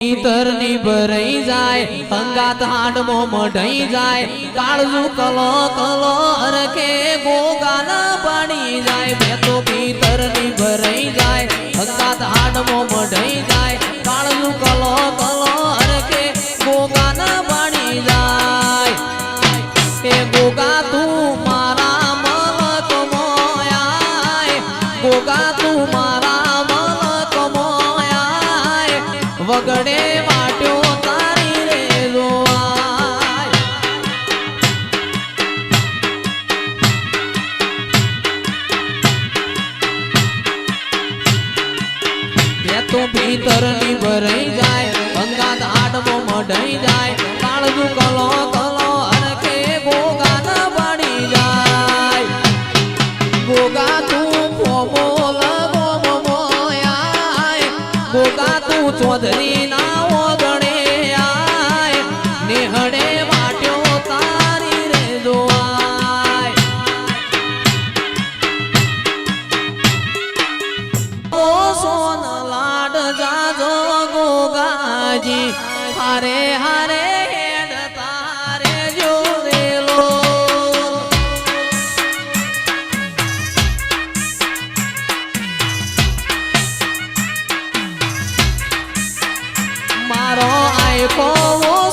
ઈતરની ભરાઈ જાય અંગાત હાડમો મઢાઈ જાય કાળજુ કલો કલો અરખે ગોગાના પાણી જાય બે તો ભીતરની ભરાઈ જાય અંગાત હાડમો મઢાઈ જાય કાળજુ કલો કલો અરખે ગોગાના પાણી જાય એ ગોગા તું મારા મલક મોયાય ગોગા તું મારા મલક મોયાય વગડે વાટ્યો તારી રે જોવાય બે તો ભીતરની ભરાઈ જાય અંગાત આડમો મઢાઈ જાય કાળજુ કલો કલો અરખે ગોગાના પાણી જાય ગોગા તું ફોમોલ ગોમો મોયાય ગોગા તું ચૌધરી ના ઓગણે આય નેહડે વાટ્યો તારી રે જોવાય ઓ સોન લાડ જાજો ગોગાજી હારે હારે હેડ તારે જોરેલો મારો આયકો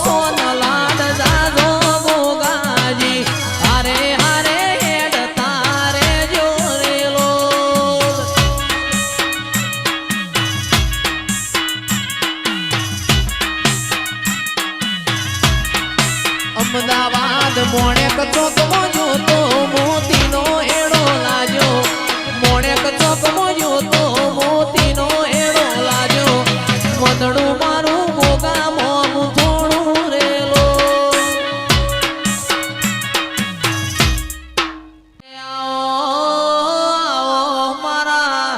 સોન લાડ જાજો ગોગાજી હારે હારે હેડ તારે જોરેલો અમદાવાદ મોણેક ચોકમાં જોતો મોતીનો એડો લાજો મોણેક ચોકમાં જોતો મોતીનો એડો લાજો વદડું મારું ગોગા મોનું થોડું રેલો આવો મારા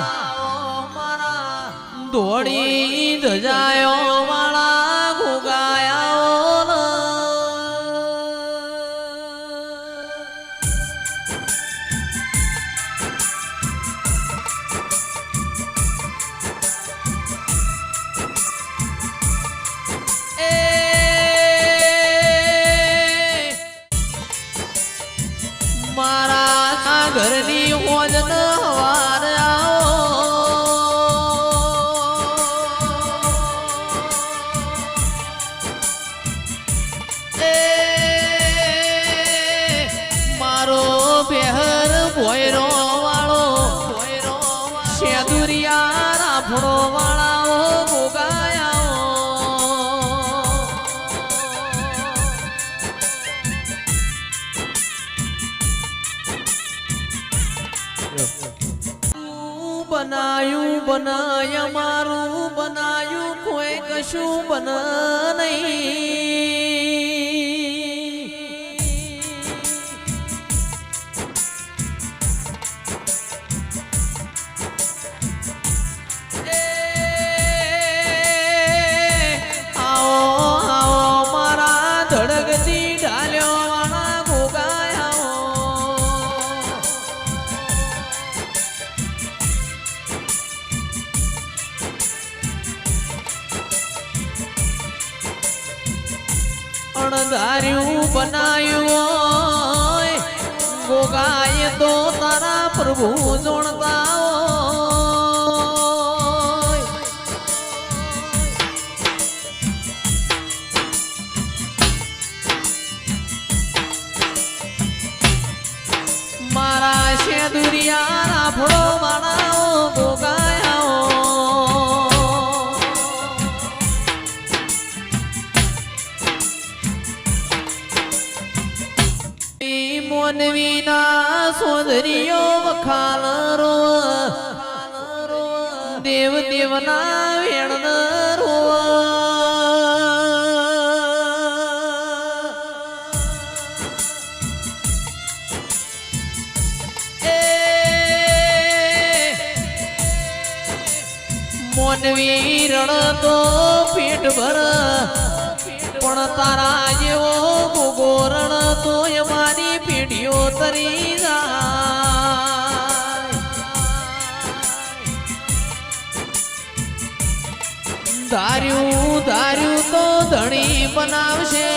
દોડી ધજાયો વાળા ગોગાયા મારા ઘરની હોજ ન હવાર મારો બેહર ભોયરો વાળો શેદુરિયા રાફડો વાળાઓ ગોગાયા બનાયું બનાય મારું બનાયું કોઈ કશું બન આવો મારા ધડકતી ઢાલ્યો વાળા ગોગાયા અણધાર્યું બનાયું ગોગાએ તો તારા પ્રભુ જોણતા મારા શેદુરિયા રાફડો વાળાઓ ગોગાયા મોનવીના સોદરીઓ વખાલ રો દેવ દેવના વેણ રો મોનવી રણ તો પીઠ ભર પણ તારા જેવો ગોગોરણ તો મારી પીઢીઓ તરી જાય ધાર્યું ધાર્યું તો ધણી બનાવશે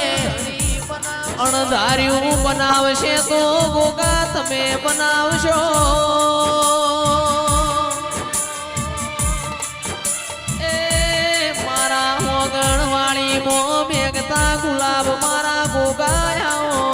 અણધાર્યું બનાવશે તો ગોગા તમે બનાવશો એ મારા મોગણ વાળી મો મેઘતા ગુલાબ મારા ગોગાયાઓ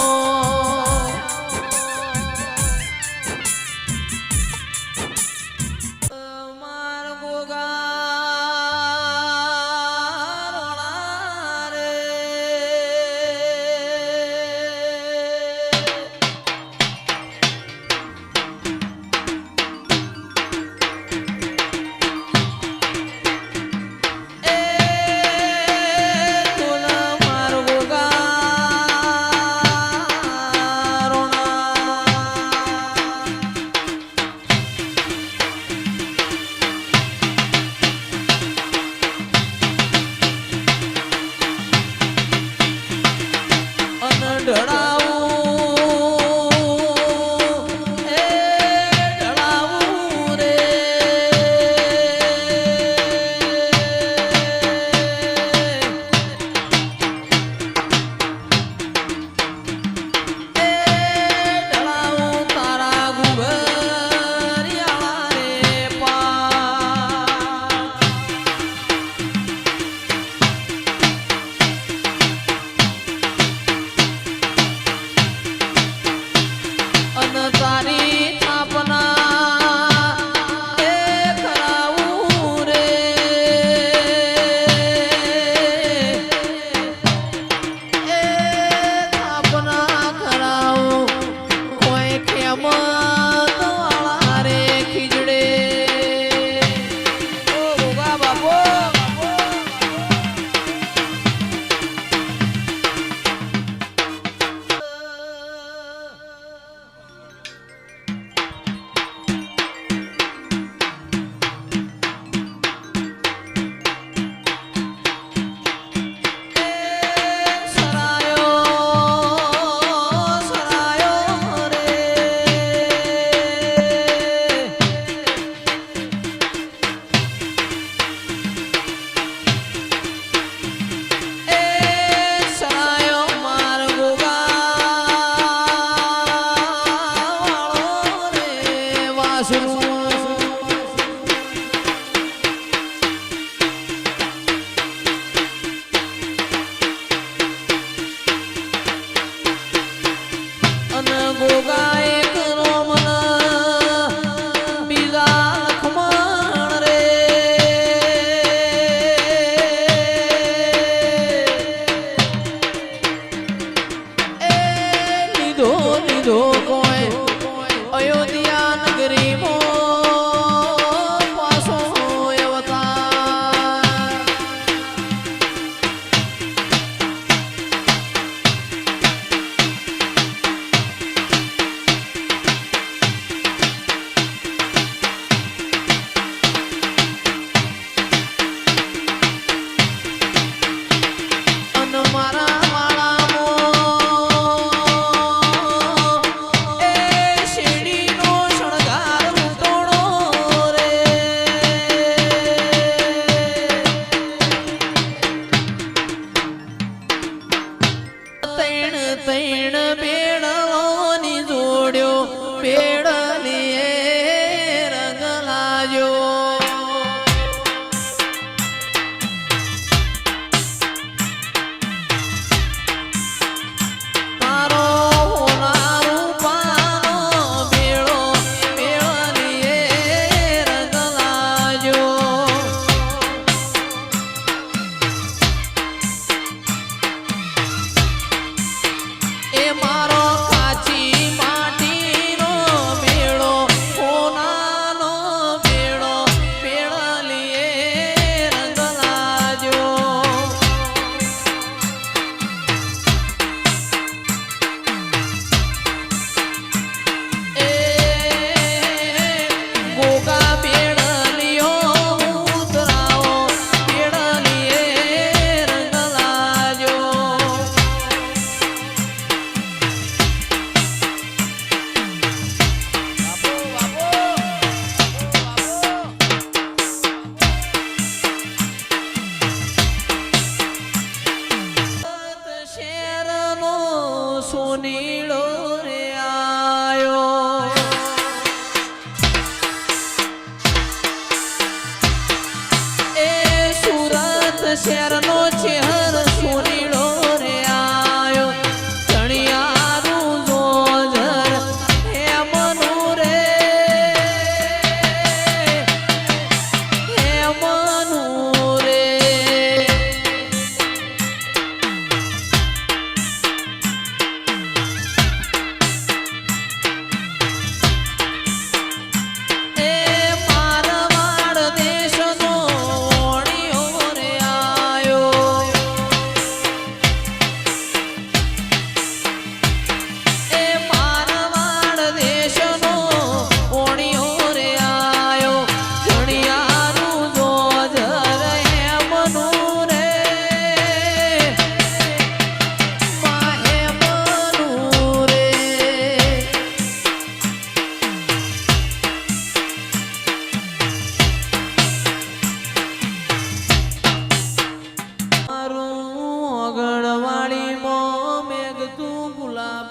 સુનીળો રે આયો એ સુરત શહેરનો ચહેર સુનીળો રે આયો ચણિયારું જોજર હે મનુ રે હે મનુ રે એ મારવાડ દેશનો ઓણિયો રે આયો એ મારવાડ દેશનો ઓણિયો રે આયો જણિયારું જોજર હે મનુ રે મા હે મનુ રે મારું અગણવાડીમાં મેઘતું ગુલાબ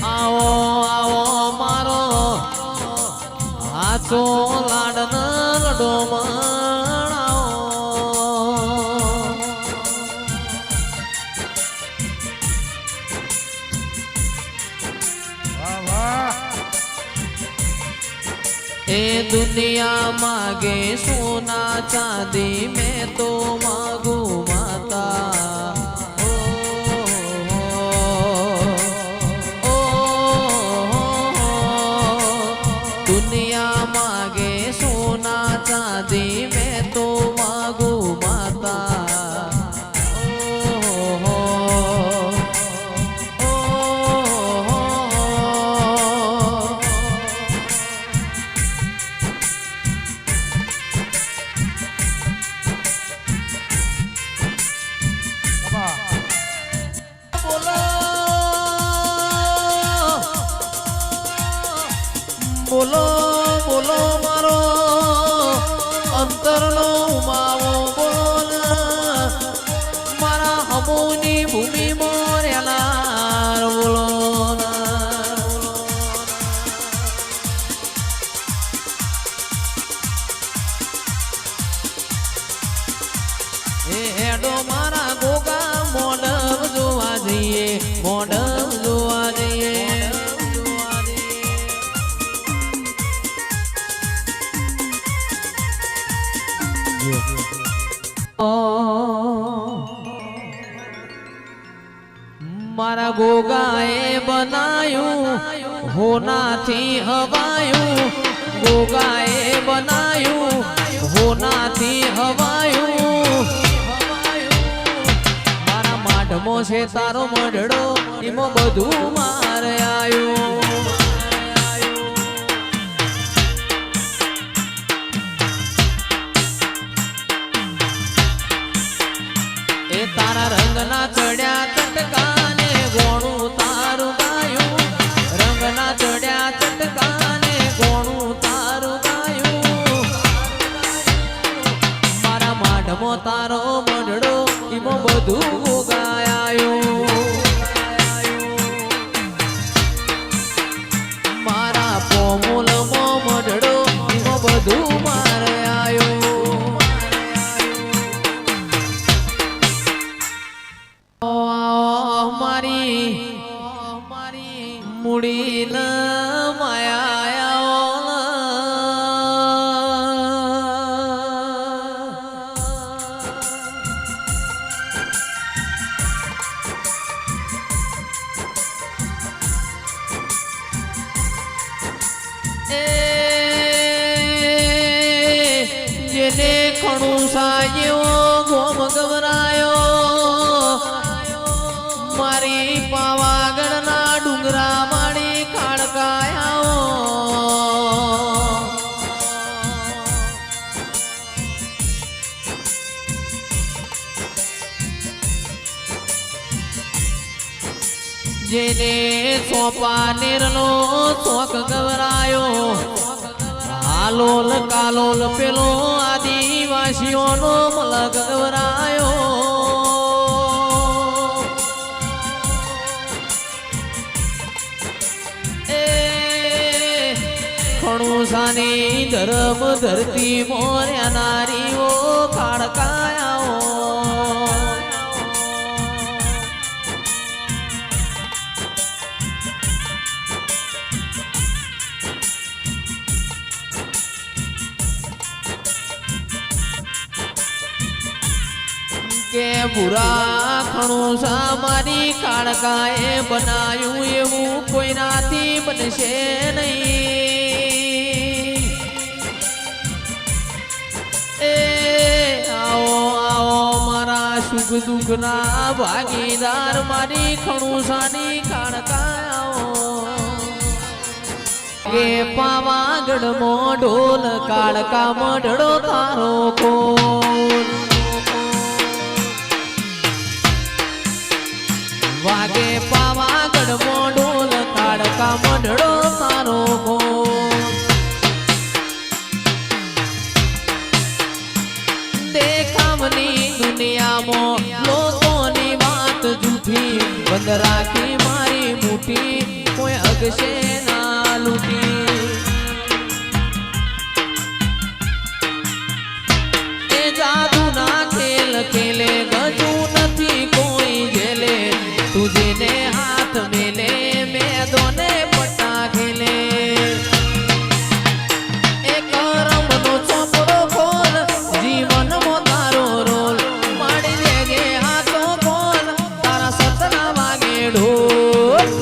આવો આવો આવો મારો હાચો લાડન ડોમણાઓ એ દુનિયા માગે સોના ચાંદી મેં તો માગુ માતા दुनिया मागे सोना चांदी में तो मांगू माता બોલો બોલો મારો અંતરનો માવો બોલ મારા હમોની ભૂમિ મોરેલા બોલો એ હેડો મારા ગોગા મોડવ જોવા જઈએ મોડવ જોવા જઈએ મારા ગોગાએ બનાયું હોનાથી હવાયું ગોગાએ બનાયું હોનાથી હવાયું મારા માઢમો છે તારો મઢડો એમાં બધું મારે આવ્યું એ તારા રંગના ચડ્યા ચટકાને ગોણું તારું ગાયું રંગના ચડ્યા ચટકાને ગોણું તારું ગાયું મારા માઢમાં તારો મઢડો એમાં બધું ગાયાયું મારા પોમુલમાં મઢડો એમાં બધું મારે આવ્યું મારી મુડી ન જેને ખણું સાયો ગોમ ગવરાયો મારી પાવાગઢના ડુંગરા માડી ખાડકાયા જેને સોપા નેરનો શોખ ગવરાયો હાલોલ કાલોલ પેલો આદિવાસીઓનો મલક ગવરાયો ખણુસાની ધર્મ ધરતી મોર્યા નારીઓ ખાડકાયાઓ કે બુરા ખણુસા મારી કાળકાએ બનાયું એવું કોઈનાથી બનશે નહીં એ આવો આવો મારા સુખ દુઃખના ભાગીદાર મારી ખણુસાની કાળકાઓ કે પાવાગઢમાં ઢોલ કાળકા મઢડો તારો કોલ વાગે પાવાગઢ મોઢોલ કાળકા મઢડો તારો દેખાવની દુનિયામાં લોકોની વાત જૂઠી બંધ રાખી મારી મુઠી કોઈ અગશે ના લૂટી એ જાદુના ખેલ ખેલે ગજુ નથી કોઈ જેલે तुझे हाथ मेले मैं दोने पटा खेले एक रंगनो चोपड़ो खोल जीवन मो तारो रोल माड़ी लेगे हाथो खोल तारा सतना वागे ढोल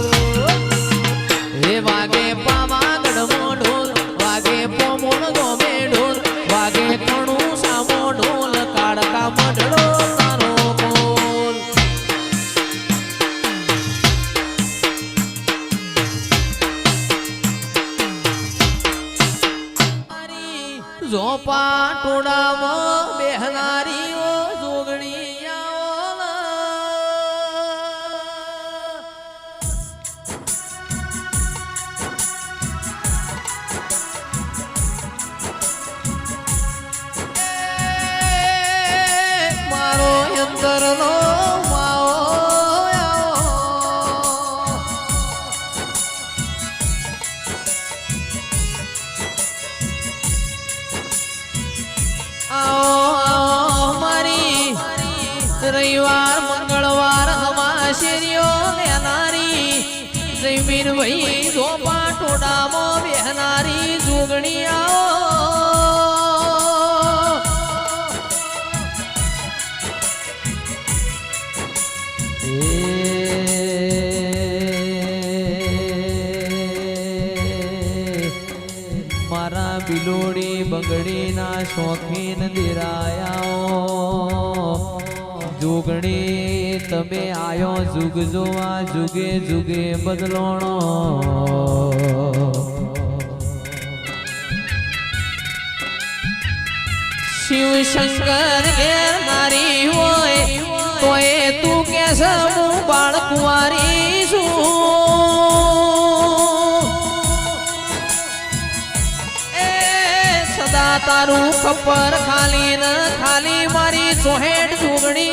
हे वागे पावागढ़ मो ढोल वागे पोमोन गोमे ढोल वागे खणु सामो ढोल काड़का मढड़ो तारो खोल ઝોપા ટોડામાં બેહનારીઓ જોગણીયાઓ મારો અંદરનો रविवार मंगलवार हमाशेरियो लेनारी जमीन वही झोपा टोडा मो बेहनारी जोगणियाओ मारा बिलोड़ी बंगड़ी ना शौकीन दिरायाओ जोगणी तमे आयो जुग जोवा जुगे जुगे बदलोणो शिव शंकर घेर नारी होय तोय तू कैसा मुँह बाळ कुंवारी छू सदा तारू खप्पर खाली न खाली मारी सोहेट जोगणी